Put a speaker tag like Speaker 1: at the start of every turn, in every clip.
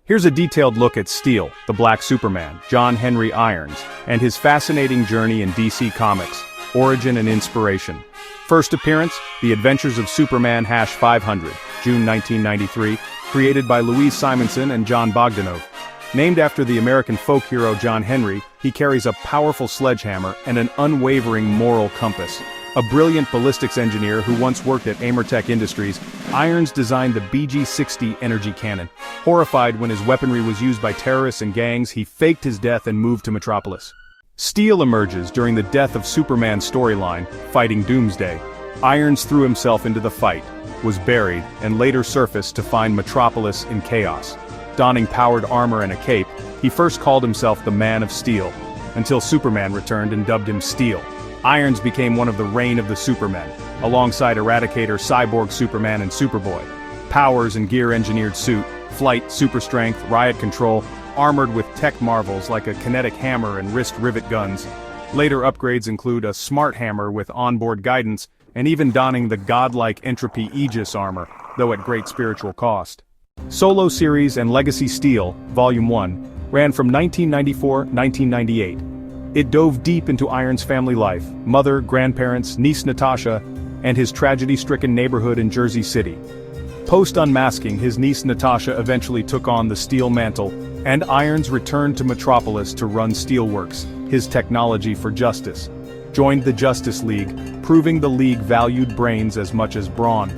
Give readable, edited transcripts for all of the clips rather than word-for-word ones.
Speaker 1: Here's a detailed look at Steel, the Black Superman, John Henry Irons, and his fascinating journey in DC Comics, origin and inspiration. First appearance, The Adventures of Superman #500, June 1993, created by Louise Simonson and John Bogdanove. Named after the American folk hero John Henry, he carries a powerful sledgehammer and an unwavering moral compass. A brilliant ballistics engineer who once worked at Amertech Industries, Irons designed the BG-60 energy cannon. Horrified when his weaponry was used by terrorists and gangs, he faked his death and moved to Metropolis. Steel emerges during the Death of Superman storyline, fighting Doomsday. Irons threw himself into the fight, was buried, and later surfaced to find Metropolis in chaos. Donning powered armor and a cape, he first called himself the Man of Steel, until Superman returned and dubbed him Steel. Irons became one of the reign of the Supermen, alongside Eradicator, Cyborg Superman and Superboy. Powers and gear-engineered suit, flight, super strength, riot control, armored with tech marvels like a kinetic hammer and wrist rivet guns. Later upgrades include a smart hammer with onboard guidance, and even donning the godlike Entropy Aegis armor, though at great spiritual cost. Solo Series and Legacy Steel, Volume 1, ran from 1994-1998. It dove deep into Irons' family life, mother, grandparents, niece Natasha, and his tragedy-stricken neighborhood in Jersey City. Post-unmasking, his niece Natasha eventually took on the Steel mantle, and Irons returned to Metropolis to run Steelworks, his technology for justice. Joined the Justice League, proving the League valued brains as much as brawn.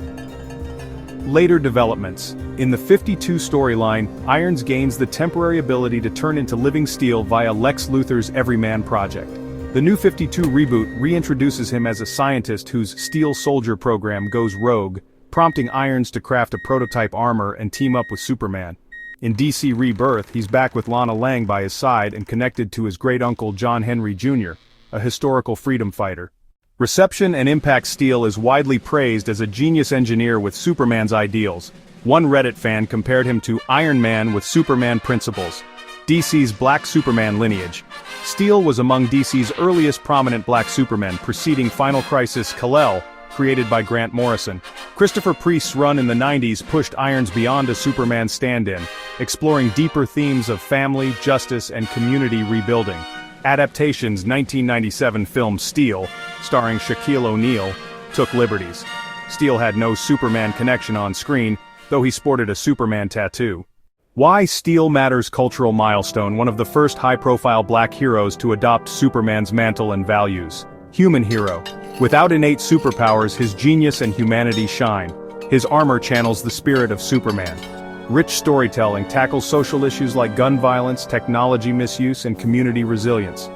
Speaker 1: Later developments. In the 52 storyline, Irons gains the temporary ability to turn into living steel via Lex Luthor's Everyman project. The New 52 reboot reintroduces him as a scientist whose Steel Soldier program goes rogue, prompting Irons to craft a prototype armor and team up with Superman. In DC Rebirth, he's back with Lana Lang by his side and connected to his great-uncle John Henry Jr., a historical freedom fighter. Reception and impact. Steel is widely praised as a genius engineer with Superman's ideals. One Reddit fan compared him to Iron Man with Superman principles. DC's Black Superman lineage. Steel was among DC's earliest prominent Black Supermen, preceding Final Crisis Kal-El, created by Grant Morrison. Christopher Priest's run in the 90s pushed Irons beyond a Superman stand-in, exploring deeper themes of family, justice, and community rebuilding. Adaptation's 1997 film Steel, starring Shaquille O'Neal, took liberties. Steel had no Superman connection on screen, though he sported a Superman tattoo. Why Steel matters. Cultural milestone, one of the first high-profile black heroes to adopt Superman's mantle and values. Human hero. Without innate superpowers, his genius and humanity shine. His armor channels the spirit of Superman. Rich storytelling tackles social issues like gun violence, technology misuse, and community resilience.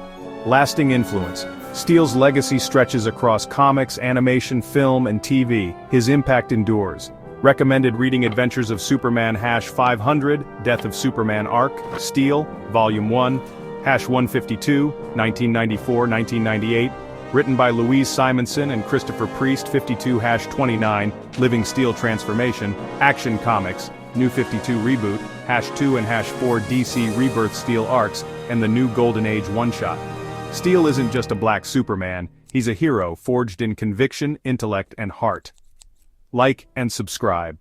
Speaker 1: Lasting influence. Steel's legacy stretches across comics, animation, film, and TV. His impact endures. Recommended reading. Adventures of Superman #500, Death of Superman Arc, Steel, Volume 1, #152, 1994-1998, written by Louise Simonson and Christopher Priest. 52-29, Living Steel Transformation, Action Comics, New 52 Reboot, #2 and #4 DC Rebirth Steel Arcs, and the New Golden Age one-shot. Steel isn't just a black Superman, he's a hero forged in conviction, intellect, and heart. Like and subscribe.